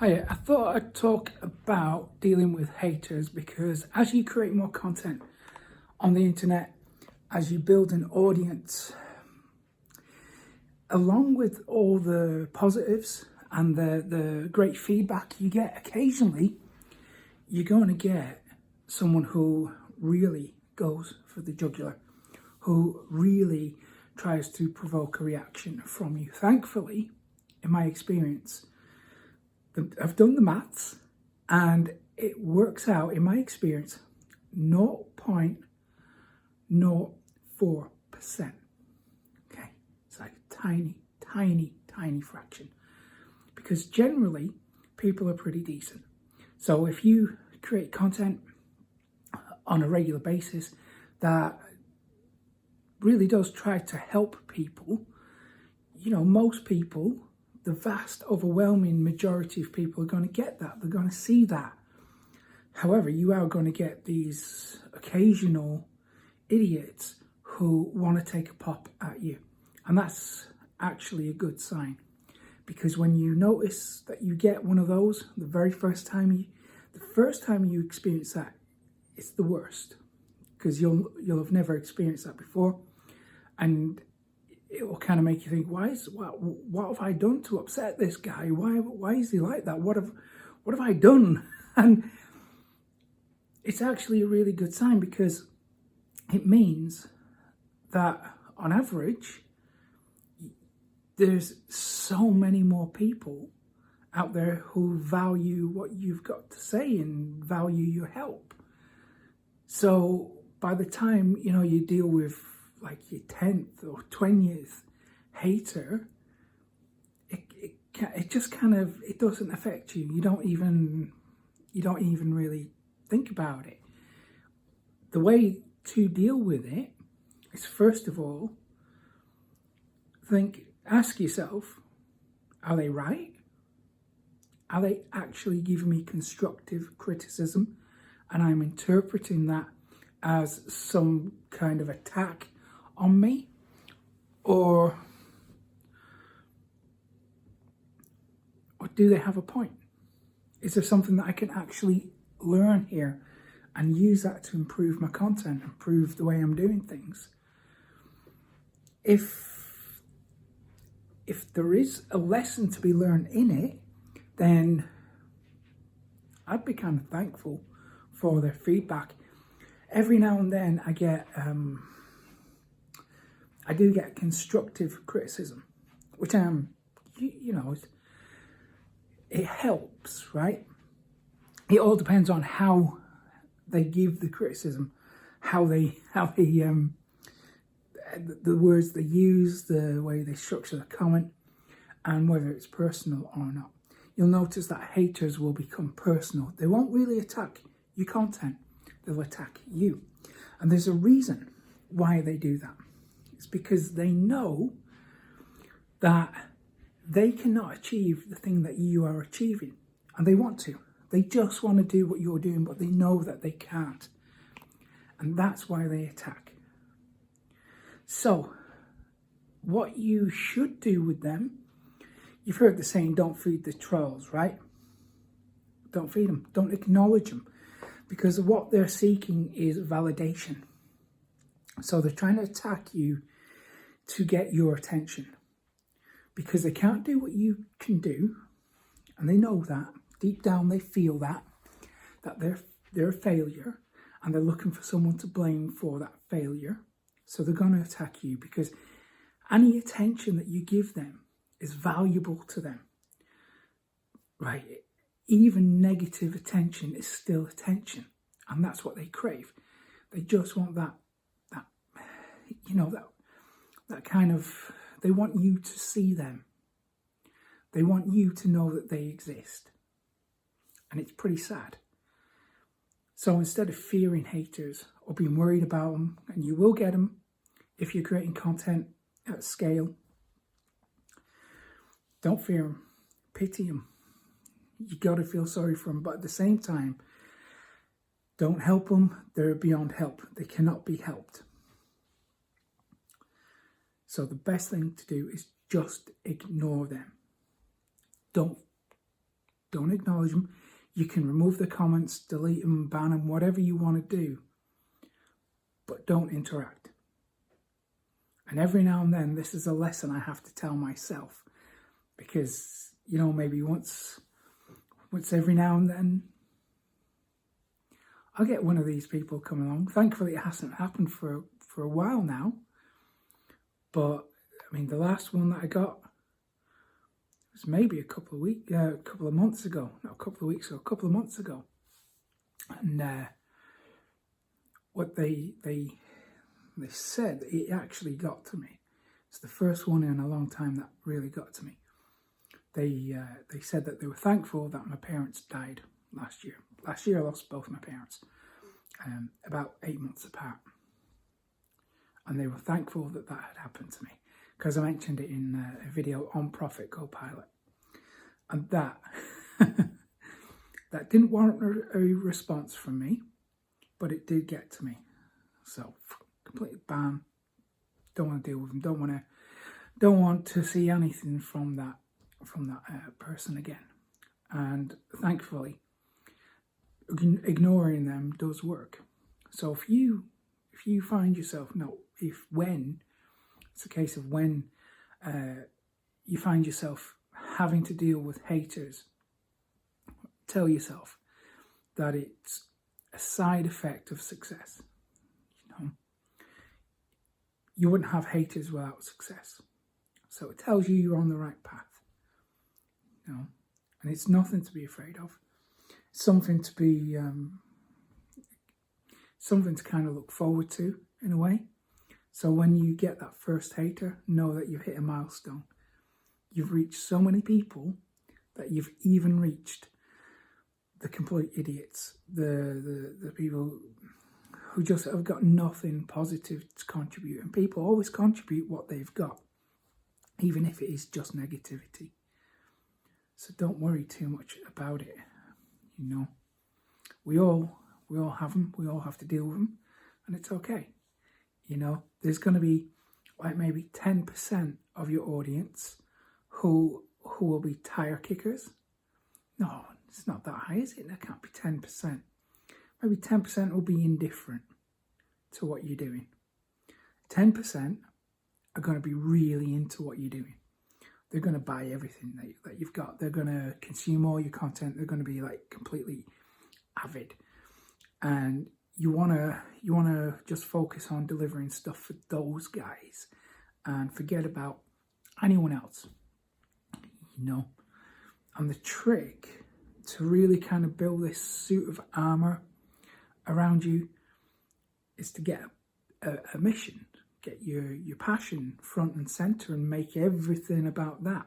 Hi, I thought I'd talk about dealing with haters because as you create more content on the internet, as you build an audience, along with all the positives and the great feedback you get occasionally, you're going to get someone who really goes for the jugular, who really tries to provoke a reaction from you. Thankfully, in my experience, I've done the maths and it works out, in my experience, 0.04%. Okay, it's like a tiny fraction because generally people are pretty decent. So if you create content on a regular basis that really does try to help people, most people, the vast overwhelming majority of people are going to get that. They're going to see that. However, you are going to get these occasional idiots who want to take a pop at you. And that's actually a good sign. Because when you notice that you get one of those, the first time you experience that, it's the worst. Because you'll have never experienced that before. And it will kind of make you think, what have I done to upset this guy? Why is he like that? What have I done? And it's actually a really good sign because it means that on average, there's so many more people out there who value what you've got to say and value your help. So by the time, you deal with like your 10th or 20th hater, it just kind of, it doesn't affect you. You don't even really think about it. The way to deal with it is, first of all, ask yourself, are they right? Are they actually giving me constructive criticism? And I'm interpreting that as some kind of attack on me? Or do they have a point? Is there something that I can actually learn here and use that to improve my content, improve the way I'm doing things? If there is a lesson to be learned in it, then I'd be kind of thankful for their feedback. Every now and then I do get constructive criticism, which it helps, right? It all depends on how they give the criticism, the words they use, the way they structure the comment, and whether it's personal or not. You'll notice that haters will become personal. They won't really attack your content. They'll attack you. And there's a reason why they do that. It's because they know that they cannot achieve the thing that you are achieving. And they want to. They just want to do what you're doing, but they know that they can't. And that's why they attack. So, what you should do with them, you've heard the saying, don't feed the trolls, right? Don't feed them. Don't acknowledge them. Because what they're seeking is validation. So they're trying to attack you to get your attention. Because they can't do what you can do. And they know that. Deep down they feel that they're a failure. And they're looking for someone to blame for that failure. So they're going to attack you because any attention that you give them is valuable to them. Right? Even negative attention is still attention. And that's what they crave. They just want that kind of, they want you to see them. They want you to know that they exist. And it's pretty sad. So instead of fearing haters or being worried about them, and you will get them if you're creating content at scale, don't fear them. Pity them. You got to feel sorry for them. But at the same time, don't help them. They're beyond help. They cannot be helped. So the best thing to do is just ignore them. Don't Don't acknowledge them. You can remove the comments, delete them, ban them, whatever you want to do. But don't interact. And every now and then, this is a lesson I have to tell myself. Because, you know, maybe once every now and then, I'll get one of these people come along. Thankfully, it hasn't happened for a while now. But, I mean, the last one that I got was maybe a couple of months ago. Not a couple of weeks ago, a couple of months ago. And what they said, it actually got to me. It's the first one in a long time that really got to me. They said that they were thankful that my parents died last year. Last year I lost both my parents, about 8 months apart. And they were thankful that that had happened to me, because I mentioned it in a video on Profit Copilot. And that, that didn't warrant a response from me, but it did get to me. So, completely banned. Don't want to deal with them. Don't want to see anything from that person again. And thankfully, ignoring them does work. So if you find yourself, it's a case of when you find yourself having to deal with haters, tell yourself that it's a side effect of success. You know, you wouldn't have haters without success. So it tells you you're on the right path. You know, and it's nothing to be afraid of. Something to be, something to kind of look forward to in a way. So when you get that first hater, know that you've hit a milestone. You've reached so many people that you've even reached the complete idiots, the people who just have got nothing positive to contribute. And people always contribute what they've got, even if it is just negativity. So don't worry too much about it. You know, we all have them. We all have to deal with them, and it's okay. You know, there's going to be like maybe 10% of your audience who will be tire kickers. No, it's not that high, is it? There can't be 10%. Maybe 10% will be indifferent to what you're doing. 10% are going to be really into what you're doing. They're going to buy everything that you've got. They're going to consume all your content. They're going to be like completely avid. And you want to just focus on delivering stuff for those guys and forget about anyone else. You know, and the trick to really kind of build this suit of armor around you is to get a mission. Get your passion front and center and make everything about that,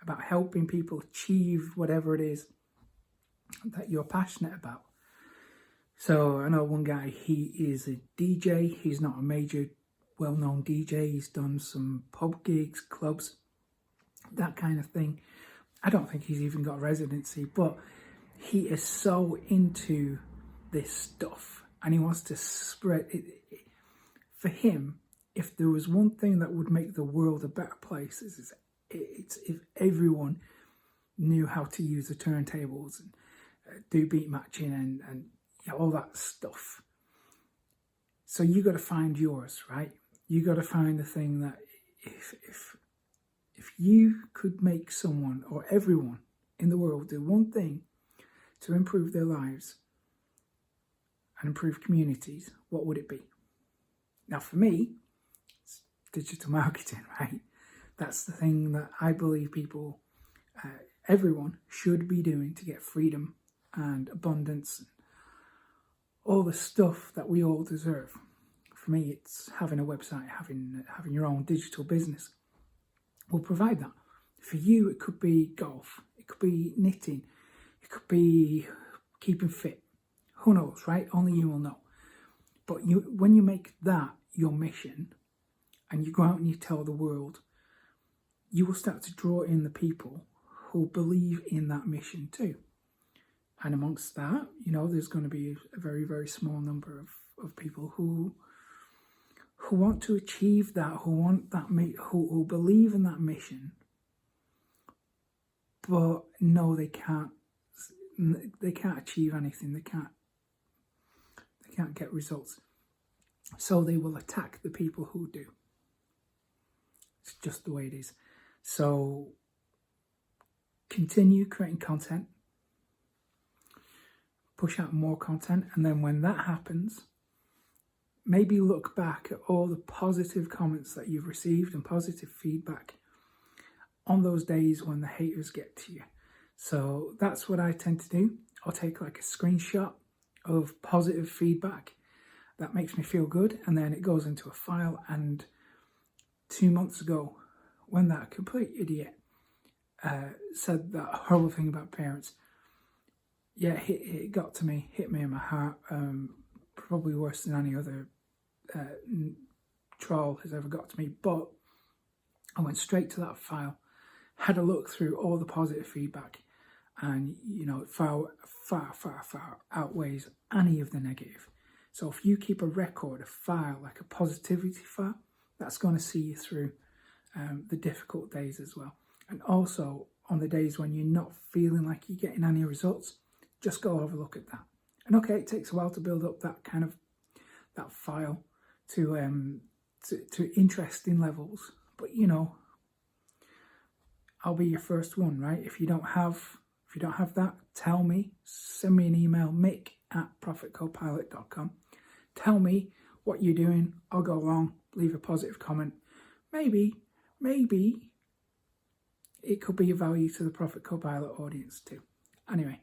about helping people achieve whatever it is that you're passionate about. So I know one guy, he is a DJ. He's not a major well-known DJ. He's done some pub gigs, clubs, that kind of thing. I don't think he's even got a residency, but he is so into this stuff and he wants to spread it. For him, if there was one thing that would make the world a better place, it's if everyone knew how to use the turntables and do beat matching and you know, all that stuff. So you got to find yours, right? You got to find the thing that if you could make someone or everyone in the world do one thing to improve their lives and improve communities, what would it be? Now, for me, it's digital marketing, right? That's the thing that I believe people, everyone should be doing to get freedom and abundance, and all the stuff that we all deserve. For me, it's having a website, having your own digital business will provide that. For you, it could be golf, it could be knitting, it could be keeping fit. Who knows, right? Only you will know. But when you make that your mission and you go out and you tell the world, you will start to draw in the people who believe in that mission too. And amongst that, you know, there's going to be a very, very small number of people who want to achieve that, who believe in that mission, but know they can't they can't achieve anything. They can't get results. So they will attack the people who do. It's just the way it is. So continue creating content. Push out more content. And then when that happens, maybe look back at all the positive comments that you've received and positive feedback on those days when the haters get to you. So that's what I tend to do. I'll take like a screenshot of positive feedback that makes me feel good, and then it goes into a file. And 2 months ago, when that complete idiot said that horrible thing about parents, yeah, it got to me, hit me in my heart, probably worse than any other troll has ever got to me. But I went straight to that file, had a look through all the positive feedback, and you know, it far outweighs any of the negative. So if you keep a record, a file, like a positivity file, that's going to see you through the difficult days as well. And also on the days when you're not feeling like you're getting any results, just go have a look at that. And okay, it takes a while to build up that kind of that file to interesting levels, but you know, I'll be your first one, right? If you don't have that, tell me, send me an email, mick@profitcopilot.com. Tell me what you're doing. I'll go along, leave a positive comment. Maybe it could be of value to the Profit Copilot audience too. Anyway,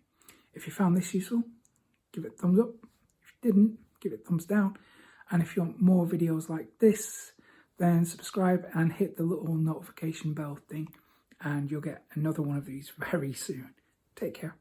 if you found this useful, give it a thumbs up. If you didn't, give it a thumbs down. And if you want more videos like this, then subscribe and hit the little notification bell thing, and you'll get another one of these very soon. Take care.